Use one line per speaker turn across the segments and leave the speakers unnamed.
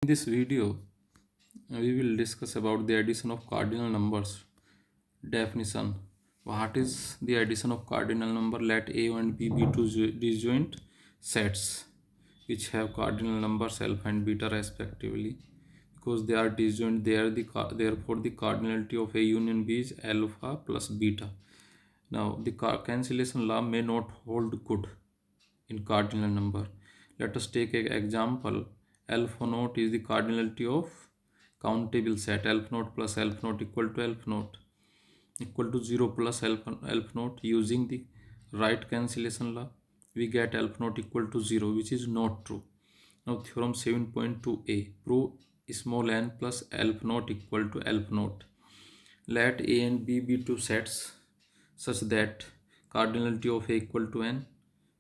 This video we will discuss about the addition of cardinal numbers. Definition: what is the addition of cardinal number? Let A and B be two disjoint sets which have cardinal numbers alpha and beta respectively. Because they are disjoint, therefore the cardinality of A union B is alpha plus beta. Now the cancellation law may not hold good in cardinal number. Let us take an example. Alpha naught is the cardinality of countable set. Alpha naught plus alpha naught equal to alpha naught equal to 0 plus alpha naught. Using the right cancellation law, we get alpha naught equal to 0, which is not true. Now theorem 7.2a, prove small n plus alpha naught equal to alpha naught. Let A and B be two sets such that cardinality of A equal to n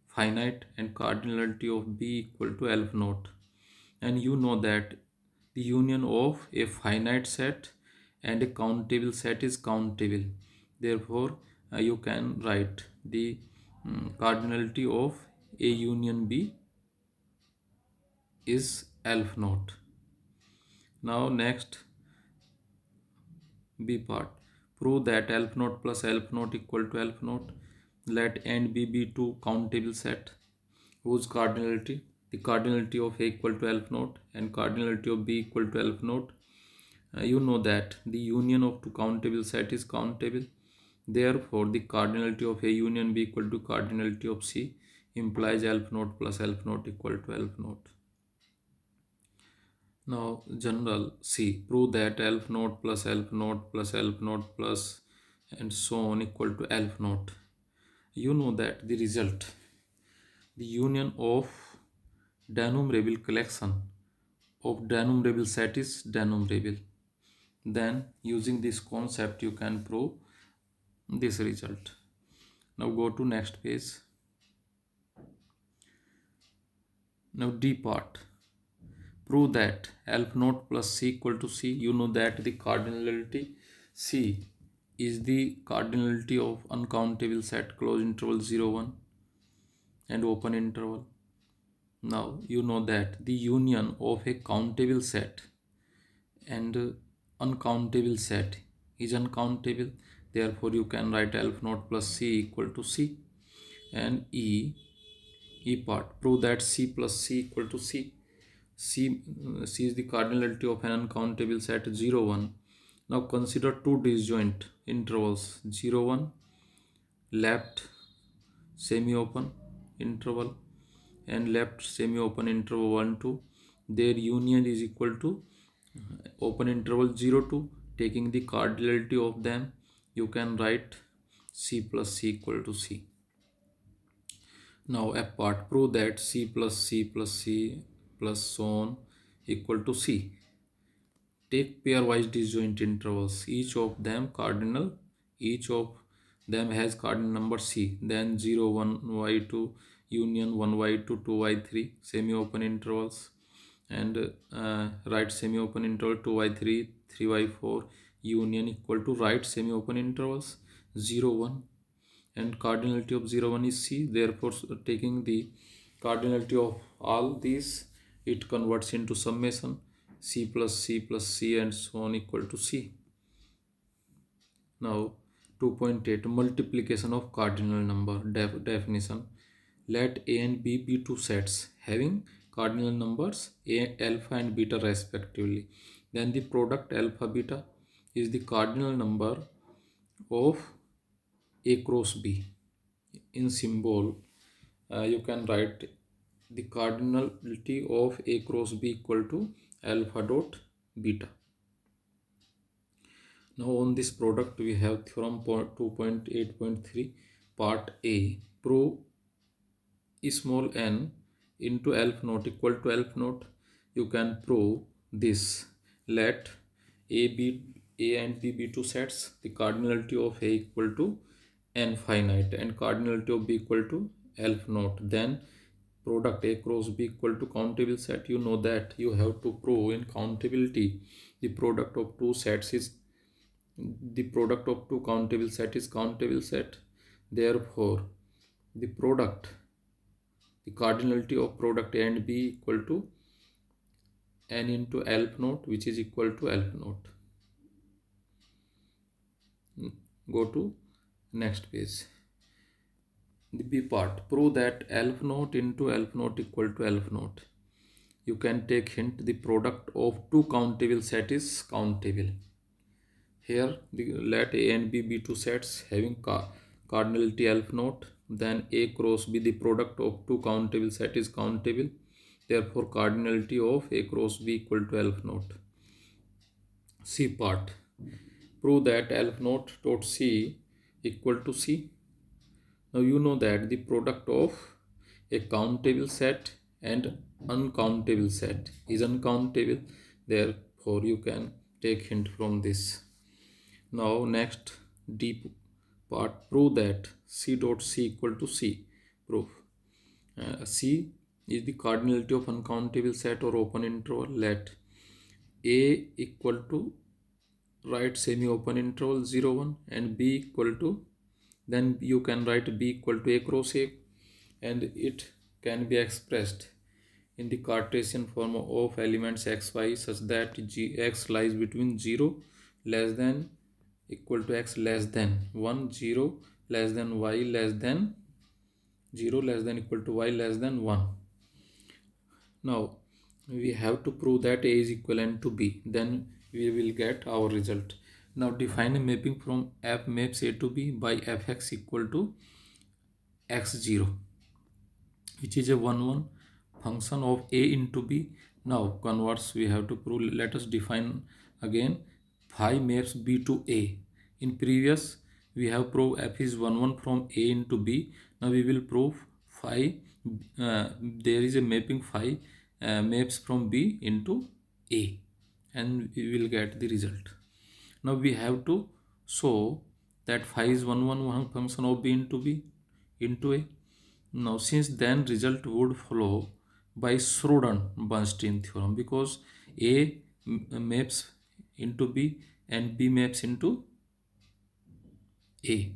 finite and cardinality of B equal to alpha naught. And you know that the union of a finite set and a countable set is countable. Therefore, you can write the cardinality of A union B is alpha naught. Now next, B part. Prove that alpha naught plus alpha naught equal to alpha naught. Let A and B be two countable set whose cardinality, the cardinality of A equal to alpha naught and cardinality of B equal to alpha naught. You know that the union of two countable set is countable. Therefore, the cardinality of A union B equal to cardinality of C implies alpha naught plus alpha naught equal to alpha naught. Now, general C. Prove that alpha naught plus alpha naught plus alpha naught plus and so on equal to alpha naught. You know that the result, the union of denumerable collection of denumerable set is denumerable. Then using this concept you can prove this result. Now go to next page. Now D part. Prove that alpha naught plus C equal to C. You know that the cardinality C is the cardinality of uncountable set close interval 0 1 and open interval. Now you know that the union of a countable set and uncountable set is uncountable. Therefore you can write alpha naught plus C equal to C. And E part. Prove that C plus C equal to C. C is the cardinality of an uncountable set 0 1. Now consider two disjoint intervals 0 1 left semi-open interval and left semi-open interval 1 2. Their union is equal to open interval 0 2. Taking the cardinality of them, you can write C plus C equal to C. Now F part. Prove that C plus C plus C plus so on equal to C. Take pairwise disjoint intervals, each of them cardinal, each of them has cardinal number C. Then 0 1 y2 union 1 y2 2 y3 semi-open intervals and right semi-open interval 2 y3 3 y4 union equal to right semi-open intervals 0 1 and cardinality of 0 1 is C. Therefore taking the cardinality of all these, it converts into summation C plus C plus C and so on equal to C. Now 2.8 multiplication of cardinal number. Definition: let A and B be two sets having cardinal numbers alpha and beta respectively. Then the product alpha beta is the cardinal number of A cross B. In symbol, you can write the cardinality of A cross B equal to alpha dot beta. Now on this product we have theorem 2.8.3 part A. Prove small n into alpha naught equal to alpha naught. You can prove this. Let A and B be two sets. The cardinality of A equal to n finite and cardinality of B equal to alpha naught. Then product A cross B equal to countable set. You know that you have to prove in countability the product of two sets is the product of two countable set is countable set. Therefore the product, the cardinality of product A and B equal to n into elf node, which is equal to elf node. Go to next page. The B part, prove that elf node into elf node equal to elf node. You can take hint the product of two countable set is countable. Here let A and B be two sets having cardinality elf node. Then A cross B, the product of two countable set is countable. Therefore cardinality of A cross B equal to elf node. C part, prove that elf node dot C equal to C. Now you know that the product of a countable set and uncountable set is uncountable. Therefore you can take hint from this. Now next D part, prove that C dot C equal to C. Proof. C is the cardinality of uncountable set or open interval. Let A equal to right semi open interval 0 1 and B equal to, then you can write B equal to A cross A, and it can be expressed in the Cartesian form of elements x y such that x lies between 0 less than equal to x less than 1, 0 less than y less than 0 less than equal to y less than 1. Now we have to prove that A is equivalent to B, then we will get our result. Now define a mapping from f maps A to B by fx equal to x0, which is a 1 function of A into B. Now converse we have to prove. Let us define again phi maps B to A. In previous we have proved f is 1 from A into B. Now we will prove phi there is a mapping phi maps from B into A, and we will get the result. Now we have to show that phi is 1 function of B into B into A. Now since then result would follow by Schroeder-Bernstein theorem, because A maps into B and B maps into A.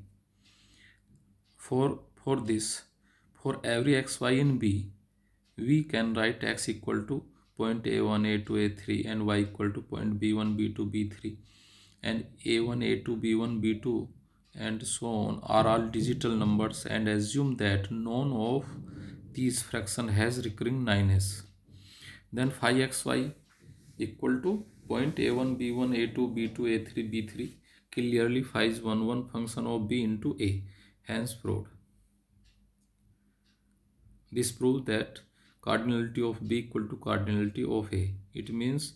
For this, for every x, y in B, we can write x equal to point A1, A2, A3 and y equal to point B1, B2, B3, and A1, A2, B1, B2 and so on are all digital numbers, and assume that none of these fraction has recurring 9s. Then phi xy equal to point A1, B1, A2, B2, A3, B3. Clearly phi is 1 function of B into A, hence proved. This proves that cardinality of B equal to cardinality of A. It means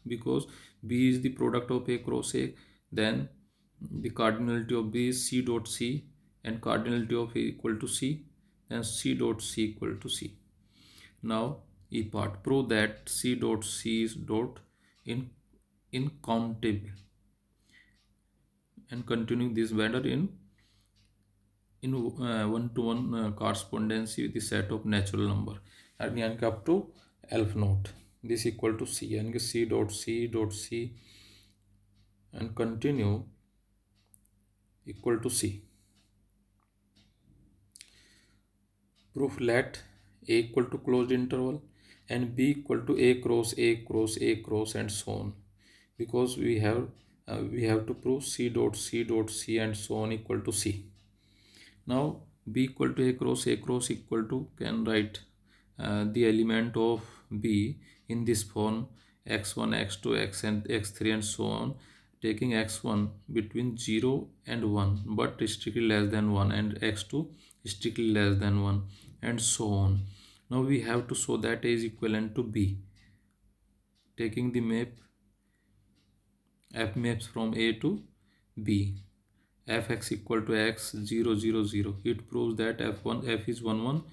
because B is the product of A cross A, then the cardinality of B is C dot C, and cardinality of A equal to C, then C dot C equal to C. Now E part, prove that C dot C is dot incountable, and continuing this manner in one-to-one correspondency with the set of natural number and up to elf node. This equal to C, and C dot C dot C and continue equal to C. Proof, let A equal to closed interval and B equal to A cross A cross A cross and so on, because we have to prove C dot C dot C and so on equal to C. Now B equal to A cross equal to, can write the element of B in this form x1, x2, x and x3 and so on, taking x1 between 0 and 1 but strictly less than 1, and x2 strictly less than 1 and so on. Now we have to show that A is equivalent to B, taking the map f maps from A to B. Fx equal to x 0 0 0. It proves that f is 1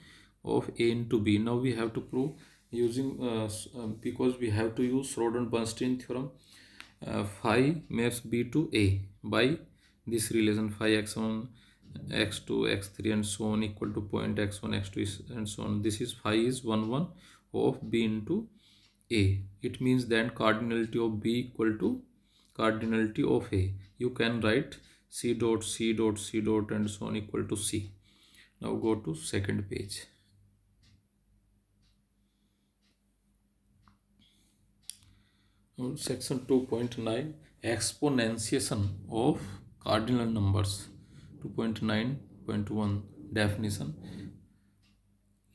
of A into B. Now we have to prove using because we have to use Schroeder-Bernstein theorem, phi maps B to A by this relation phi x1, x2, x3 and so on equal to point x1, x2 and so on. This is phi is 1 of B into A. It means then cardinality of B equal to cardinality of A. You can write C dot C dot C dot and so on equal to C. Now go to second page. Section 2.9 exponentiation of cardinal numbers. 2.9.1 definition.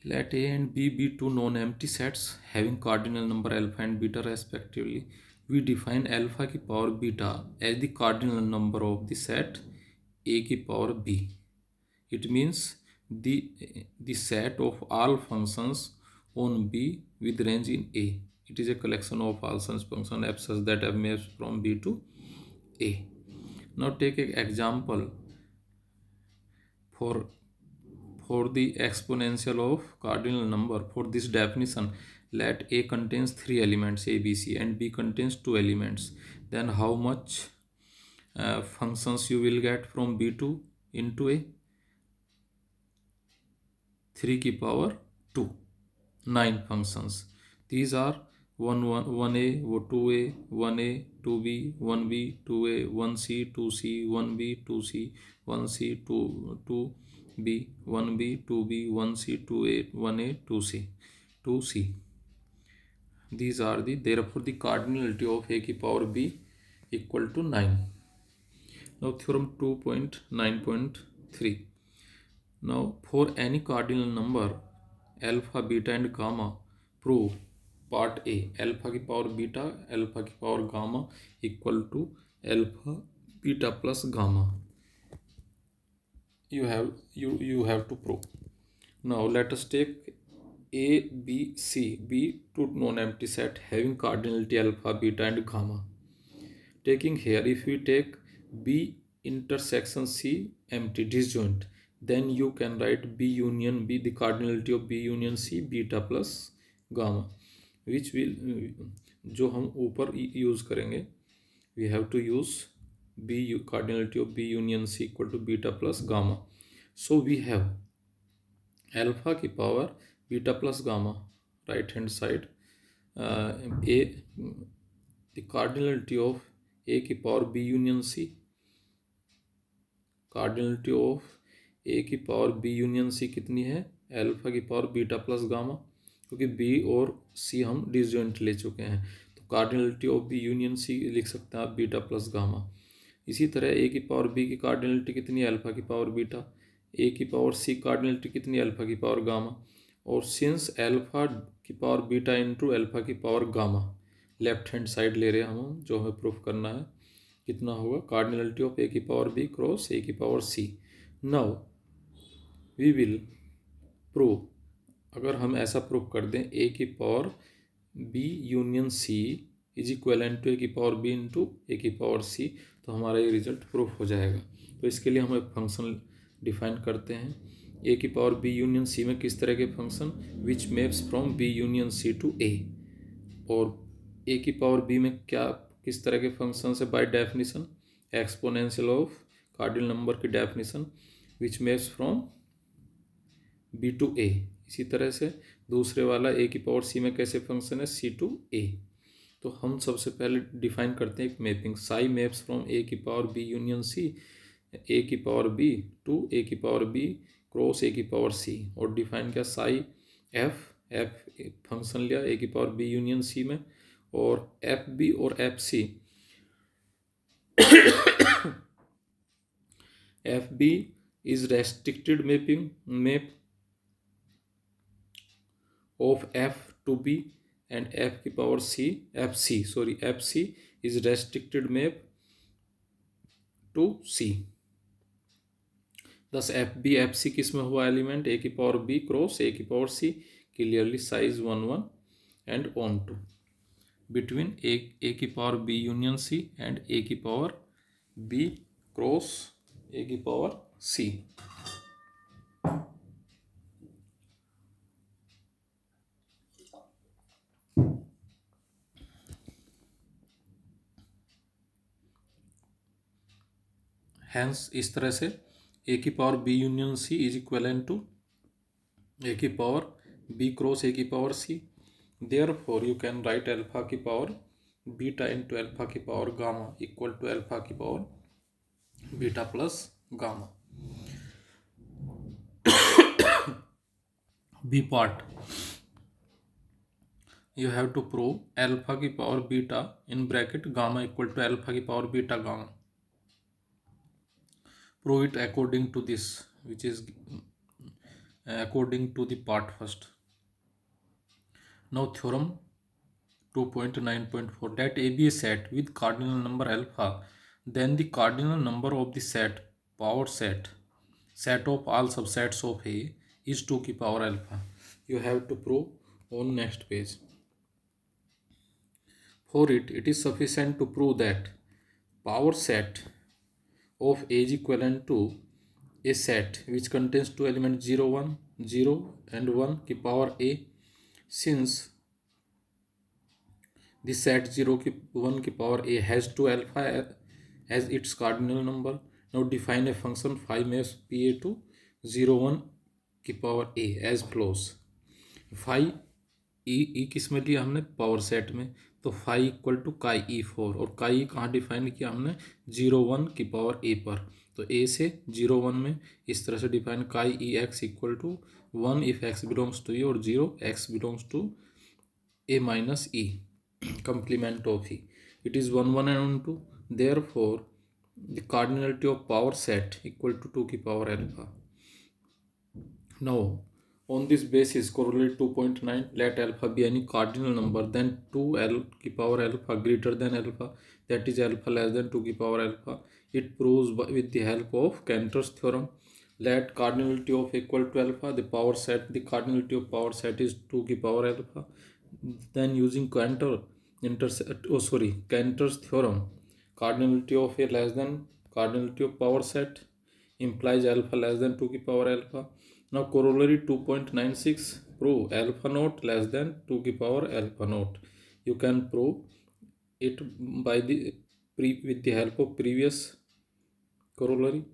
Let A and B be two non-empty sets having cardinal number alpha and beta respectively. We define alpha की power beta as the cardinal number of the set A की power B. It means the set of all functions on B with range in A. It is a collection of all such functions f such that f maps from B to A. Now take an example for the exponential of cardinal number. For this definition, let A contains 3 elements A, B, C and B contains 2 elements. Then how much functions you will get from B to into A? 3 की power 2, 9 functions. These are 1A, 2A, 1A, 2B, 1B, 2A, 1C, 2C, 1B, 2C, 1C, 2B, 1B, 2B, 1C, 2A, 1A, 2C, 2C. These are therefore the cardinality of A की power B equal to 9. Now theorem 2.9.3. Now for any cardinal number alpha, beta and gamma, prove part A alpha की power beta, alpha की power gamma equal to alpha, beta plus gamma. You have to prove. Now let us take A, B, C be two non-empty set having cardinality alpha, beta and gamma. Taking here, if we take B intersection C empty disjoint, then you can write B union B, the cardinality of B union C beta plus gamma, which will जो हम ऊपर use करेंगे, we have to use B cardinality of B union C equal to beta plus gamma. So we have alpha की power beta plus gamma right hand side, A the cardinality of A की power B union C, cardinality of A की power B union C कितनी है? Alpha की power beta plus gamma, क्योंकि B और C हम disjoint ले चुके हैं, तो cardinality of B union C लिख सकते हैं आप बीटा प्लस गामा. इसी तरह ए की पावर बी की कार्डिनलिटी कितनी है? अल्फा की पावर बीटा. ए की पावर सी कार्डिनलिटी कितनी है? अल्फा की पावर गामा. और सिंस अल्फा की पावर बीटा इंटू अल्फा की power gamma, left hand side ले रहे हैं हम, जो हमें प्रूफ करना है, कितना होगा? कार्डिनलिटी ऑफ ए की पावर बी क्रॉस ए की power C. Now we will prove, अगर हम ऐसा प्रूव कर दें ए की power B union C is equal to A की पावर बी इंटू ए की पावर सी, तो हमारा ये रिजल्ट प्रूफ हो जाएगा. तो इसके लिए हम एक फंक्शन डिफाइन करते हैं. ए की पावर बी यूनियन सी में किस तरह के function? Which maps from B union C to A. और ए की पावर बी में क्या किस तरह के फंक्शन है? By definition exponential of cardinal number की definition which maps from B to A. इसी तरह से दूसरे वाला ए की पावर सी में कैसे फंक्शन है? सी टू ए. तो हम सबसे पहले डिफाइन करते हैं एक मैपिंग, साई मैप्स फ्रॉम ए की पावर बी यूनियन सी ए की पावर बी टू ए की पावर बी क्रॉस ए की पावर सी. और डिफाइन किया साई एफ फंक्शन लिया ए की पावर बी यूनियन सी में, और एफ बी और f C f B is restricted map of f to B and f की power C f C is restricted map to C. Thus f सी किस में हुआ element? ए की power B cross A की power C. Clearly size 1 1 and on to between a की power b union c and a की power b cross a की power c. Hence इस तरह से a की power b union c is equal to a की power b cross a की power c. Therefore you can write alpha की power beta into alpha की power gamma equal to alpha की power beta plus gamma. B part, you have to prove alpha की power beta in bracket gamma equal to alpha की power beta gamma. Prove it according to this, which is according to the part first. Now theorem 2.9.4, that A be a set with cardinal number alpha, then the cardinal number of the set power set of all subsets of A is 2 की power alpha. You have to prove on next page. For it, it is sufficient to prove that power set of A is equivalent to a set which contains two elements 0, 1, 0 and 1 की power A, since the set 0 की 1 की power A has 2 alpha as its cardinal number. Now define a function phi maps PA to 0, 1 की power A as follows. phi ई किस में लिया हमने, power set में, तो फाई इक्वल टू काई ई फोर, और काई कहाँ डिफाइन किया हमने, 0, 1 की पावर ए पर, तो ए से 0, 1 में इस तरह से define chi E x equal to 1 if x belongs to E और 0 x belongs to A minus E, complement of E. It is 1, 1 and 2. Therefore, the cardinality of power set equal to 2 की power alpha. Now, on this basis, correlate 2.9, let alpha be any cardinal number, then 2 की power alpha greater than alpha, that is alpha less than 2 की power alpha. It proves with the help of Cantor's theorem. Let cardinality of equal to alpha, the power set, the cardinality of power set is 2 की power alpha. Then using Cantor's theorem, cardinality of A less than cardinality of power set implies alpha less than 2 की power alpha. Now corollary 2.96, prove alpha naught less than 2 की power alpha naught. You can prove it by with the help of previous corollary.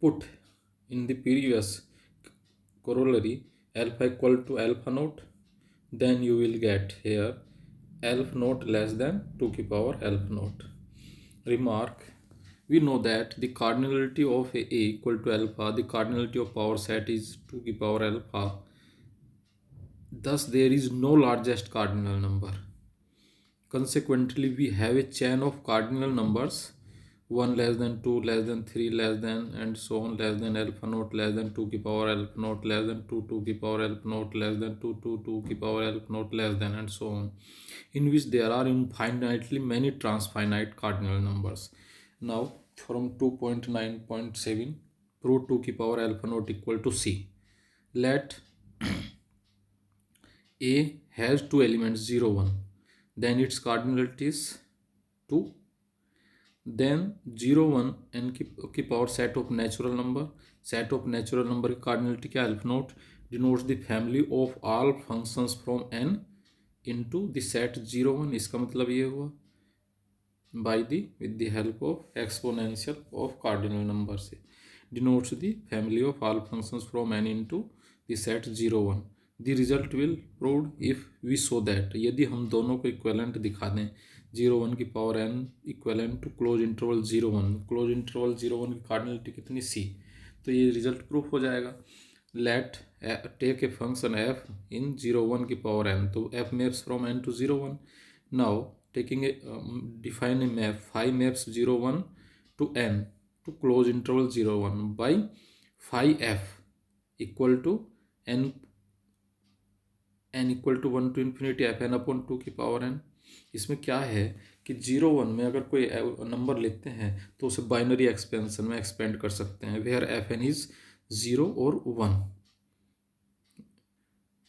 Put in the previous corollary alpha equal to alpha naught, then you will get here alpha naught less than 2 की power alpha naught. Remark, we know that the cardinality of A equal to alpha, the cardinality of power set is 2 की power alpha. Thus there is no largest cardinal number. Consequently, we have a chain of cardinal numbers 1 less than 2 less than 3 less than and so on less than alpha naught less than 2 की power alpha naught less than 2 2 की power alpha naught less than 2 2 2 की power alpha naught less than and so on, in which there are infinitely many transfinite cardinal numbers. Now from 2.9.7, prove 2 की power alpha naught equal to C. Let A has two elements 0, 1, then its cardinality is 2, then 0, 1 n की power set of natural number की cardinality क्या, alpha naught denotes the family of all functions from n into the set 0, 1. इसका मतलब ये हुआ with the help of exponential of cardinal number से denotes the family of all functions from n into the set 0, 1. The result will proved if we show that, यदि हम दोनों को equivalent दिखा दें, 0, 1 की power n equivalent to close interval 0, 1, close interval 0, 1 की cardinality कितनी c, तो ये रिजल्ट प्रूफ हो जाएगा. Let take a function f in 0, 1 की पावर n, तो f maps from n to 0, 1. Now taking a define a map phi maps 0, 1 to n to close interval 0, 1 by phi f equal to n equal to 1 to infinity F N upon 2 की power n. इसमें क्या है कि 0, 1 में अगर कोई number लेते हैं तो उसे बाइनरी एक्सपेंशन में एक्सपेंड कर सकते हैं, वेयर एफ एन इज 0 और 1,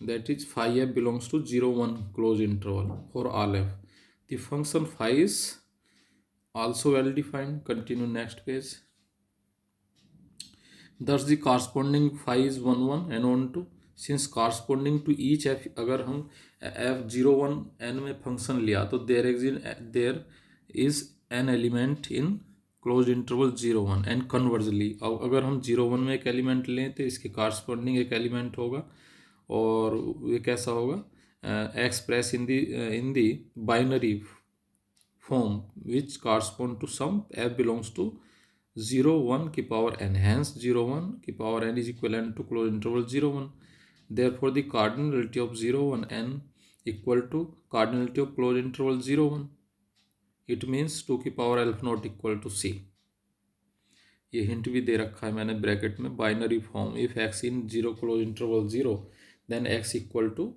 that is phi F belongs to 0, 1 close interval for all F. The function phi is also well defined. Continue next page. Thus the corresponding phi is 1, 1 and on 2. Since corresponding to each f, अगर हम f 0, 1 n में function लिया तो there is an element in closed interval 0, 1 and conversely अगर हम 0, 1 में एक element लें तो इसके corresponding एक एलिमेंट होगा, और ये कैसा होगा, express in the binary form which correspond to some f belongs to 0, 1 की power n, hence 0, 1 की power n is equivalent to closed interval 0, 1. Therefore the cardinality of 0 1 n equal to cardinality of closed interval 0 1. It means 2 की power aleph not equal to C. ये hint भी दे रखा है मैंने bracket में, binary form. If x in zero close interval 0 then x equal to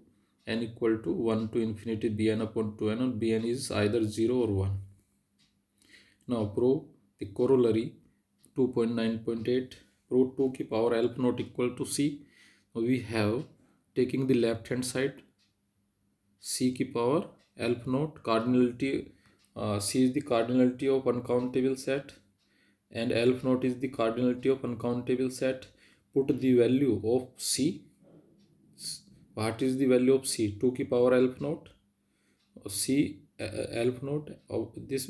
n equal to 1 to infinity bn upon 2n, and bn is either 0 or 1. Now prove the corollary 2.9.8. Prove 2 की power alpha not equal to c. We have taking the left hand side c की power alpha not cardinality. C is the cardinality of uncountable set and alpha not is the cardinality of uncountable set. Put the value of c. What is the value of c? 2 की power alpha not. C alpha naught of this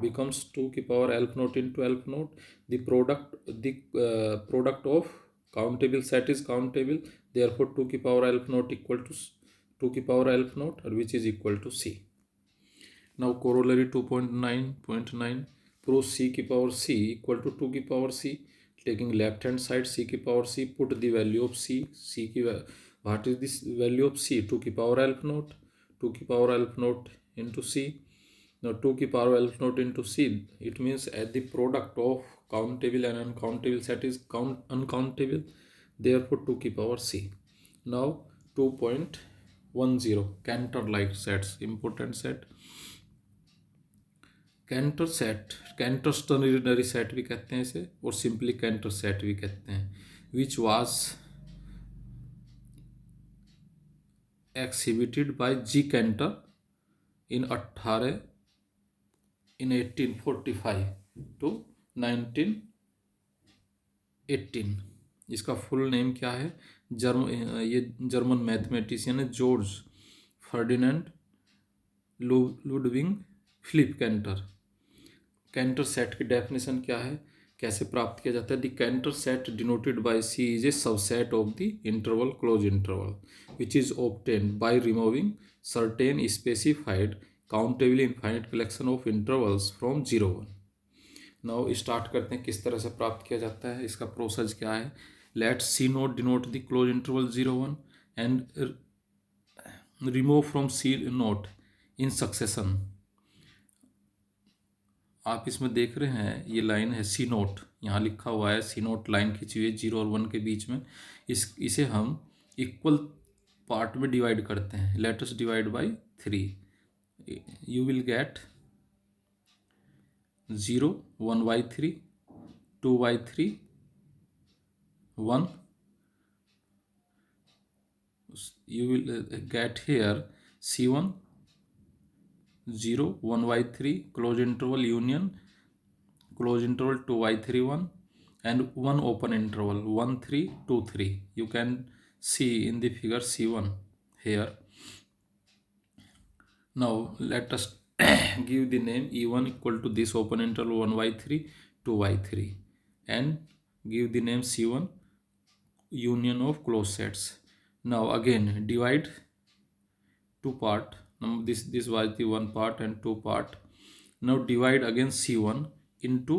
becomes 2 की power alpha naught into alpha naught. The product of countable set is countable, therefore 2 की power alpha naught equal to 2 की power alpha naught, which is equal to c. Now corollary 2.9.9. prove c की power c equal to 2 की power c. Taking left hand side c की power c, put the value of c. What is this value of c? 2 की power alpha naught. 2 की power alpha naught into c. Now 2 की power alpha naught into c, it means at the product of countable and uncountable set is uncountable, therefore 2 की power c. Now 2.10 Cantor like sets, important set. Cantor set, Cantor's ternary set भी कहते हैं इसे, और simply canter set भी कहते हैं. Which was exhibited by G. Cantor in 1845 to 1918. इसका फुल नेम क्या है? ये जर्मन मैथमेटिशियन है Georg Ferdinand Ludwig Philipp Cantor. Cantor set की डेफिनेशन क्या है, कैसे प्राप्त किया जाता है? The Cantor set denoted by C is a subset of the interval close interval which is obtained by removing certain specified countable infinite collection of intervals from 0 1. Now start करते हैं किस तरह से प्राप्त किया जाता है, इसका प्रोसेस क्या है. Let C note denote the close interval 0 1 and remove from C note in succession. आप इसमें देख रहे हैं ये लाइन है सी नोट, यहाँ लिखा हुआ है सी नोट, लाइन खींची हुई है 0 और 1 के बीच में. इसे हम इक्वल पार्ट में डिवाइड करते हैं. Let us divide by 3. You will get 0 1/3 2/3 1. you will get here C1 0 1/3 close interval union close interval 2/3 1 and one open interval 1 3 2 3. You can see in the figure C1 here. Now let us give the name E1 equal to this open interval 1/3 2/3 and give the name C1 union of closed sets. Now again divide two part. Now this was the one part and two part. Now divide again C1 into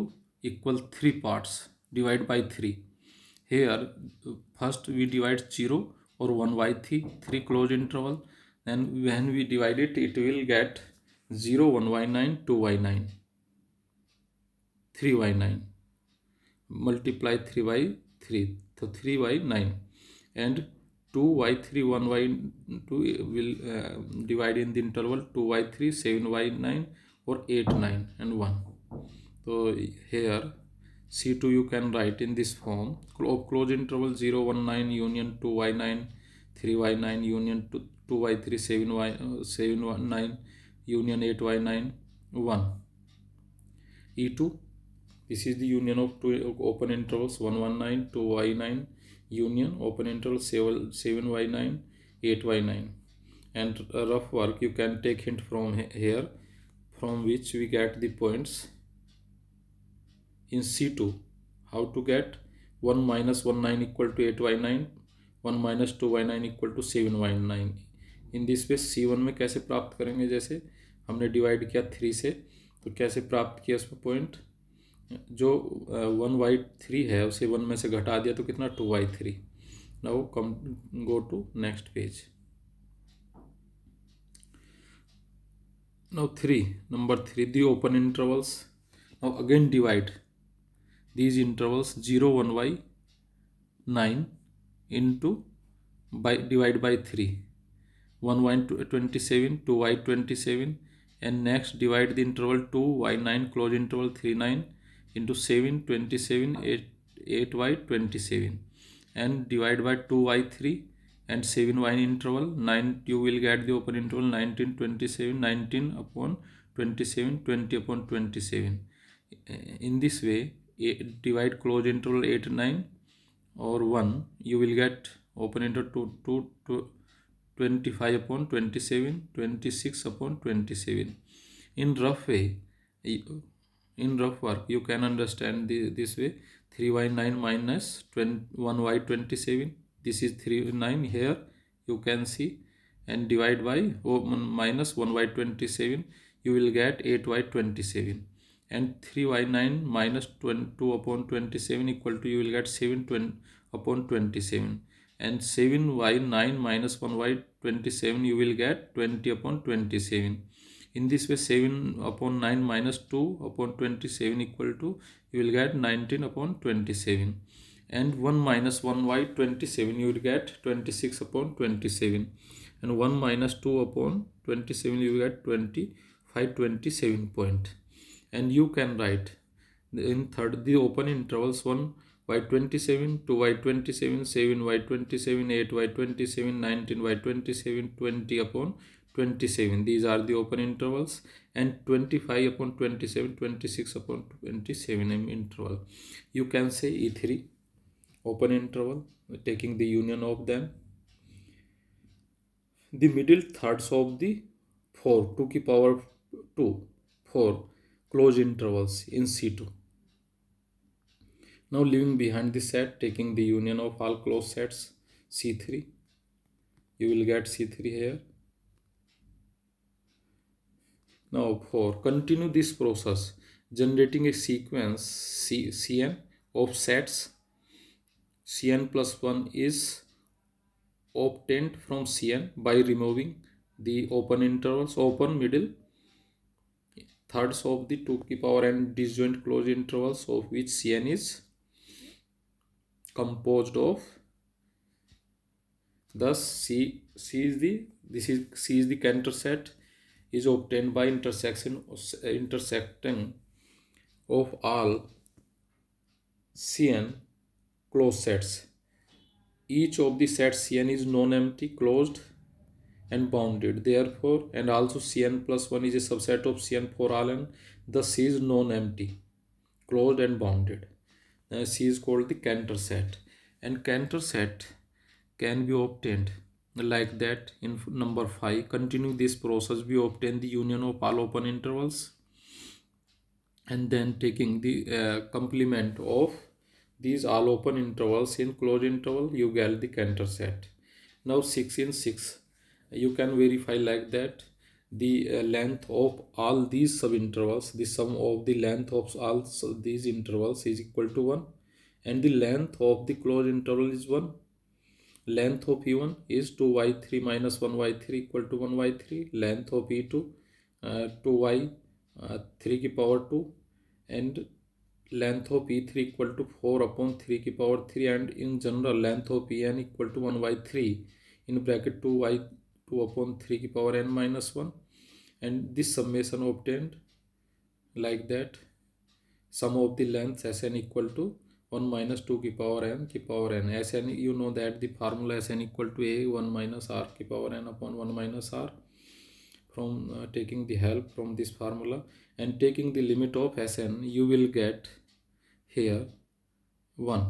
equal 3 parts. Divide by 3. Here first we divide 0 or 1/3 closed interval. Then when we divide it, it will get 0 1/9 2/9 3/9. Multiply 3/3, so 3/9, and 2/3 1/2 will divide in the interval 2/3 7/9 or 8 9 and 1. So here C2 you can write in this form of closed interval 0 1 9 union 2/9 3/9 union 2/3 7/9 union 8/9 1. E2, this is the union of two open intervals 1/9 2/9 union open interval 7/9 8/9. And rough work you can take hint from here, from which we get the points in C2. How to get 1 minus 1/9 equal to 8/9, 1 minus 2/9 equal to 7/9. In this way C1 में कैसे प्राप्त करेंगे, जैसे हमने divide किया 3 से, तो कैसे प्राप्त किया उसमें पॉइंट, जो 1/3 है उसे 1 में से घटा दिया तो कितना 2/3. Now go to next page. Now number 3, the open intervals. Now again divide these intervals 0 1 by 9 into divide by 3, 1y 27, 2y 27, and next divide the interval 2y9 close interval 39 into 7 27 8y 27, and divide by 2y3 and 7y interval 9, you will get the open interval 19 27, 19 upon 27, 20 upon 27. In this way, divide close interval 8 9 or 1, you will get open interval 2 25 upon 27, 26 upon 27. In rough way, in rough work, you can understand this way: 3y9 minus 1y 27. This is 9 here, you can see, and divide by minus 1y 27, you will get 8y 27. And 3y9 minus 2 upon 27 equal to, you will get 7 upon 27. And 7y9 minus 1y 27, you will get 20 upon 27. In this way, 7 upon 9 minus 2 upon 27 equal to, you will get 19 upon 27. And 1 minus 1y 27, you will get 26 upon 27. And 1 minus 2 upon 27, you will get 25 27 point. And you can write in third the open intervals 1y 27, 2y 27, 7y 27, 8y 27, 19y 27, 20 upon 27. These are the open intervals. And 25 upon 27, 26 upon 27 interval. You can say E3 open interval, taking the union of them. The middle thirds of the 4 to the power 2, 4 close intervals in C2. Now leaving behind the set, taking the union of all closed sets C3, you will get C3 here. Now continue this process, generating a sequence Cn of sets. Cn plus 1 is obtained from Cn by removing the open intervals, open middle thirds of the 2 to the power n disjoint closed intervals, of which Cn is composed of. Thus C is the Cantor set is obtained by intersecting of all Cn closed sets. Each of the sets Cn is non-empty, closed and bounded. Therefore, and also Cn plus 1 is a subset of Cn for all n. Thus C is non-empty, closed and bounded. C is called the Cantor set. And Cantor set can be obtained like that. In number 5, continue this process, we obtain the union of all open intervals, and then taking the complement of these all open intervals in closed interval, you get the Cantor set. Now 6 in 6, you can verify like that: the length of all these subintervals, the sum of the length of all these intervals is equal to 1, and the length of the closed interval is 1. Length of E1 is 2y3 minus 1y3 equal to 1y3. Length of E2 2y 3 की power 2, and length of E3 equal to 4 upon 3 की power 3, and in general length of En equal to 1/3 in bracket 2y 2 upon 3 की power n minus 1. And this summation obtained like that: sum of the lengths Sn equal to 1 minus 2 की power n. Sn, you know that the formula Sn equal to a 1 minus r की power n upon 1 minus r. From taking the help from this formula and taking the limit of Sn, you will get here 1.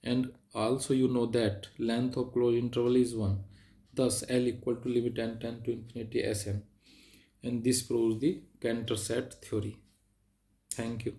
And also you know that length of closed interval is 1. Thus L equal to limit n tend to infinity Sn. And this proves the Cantor set theory. Thank you.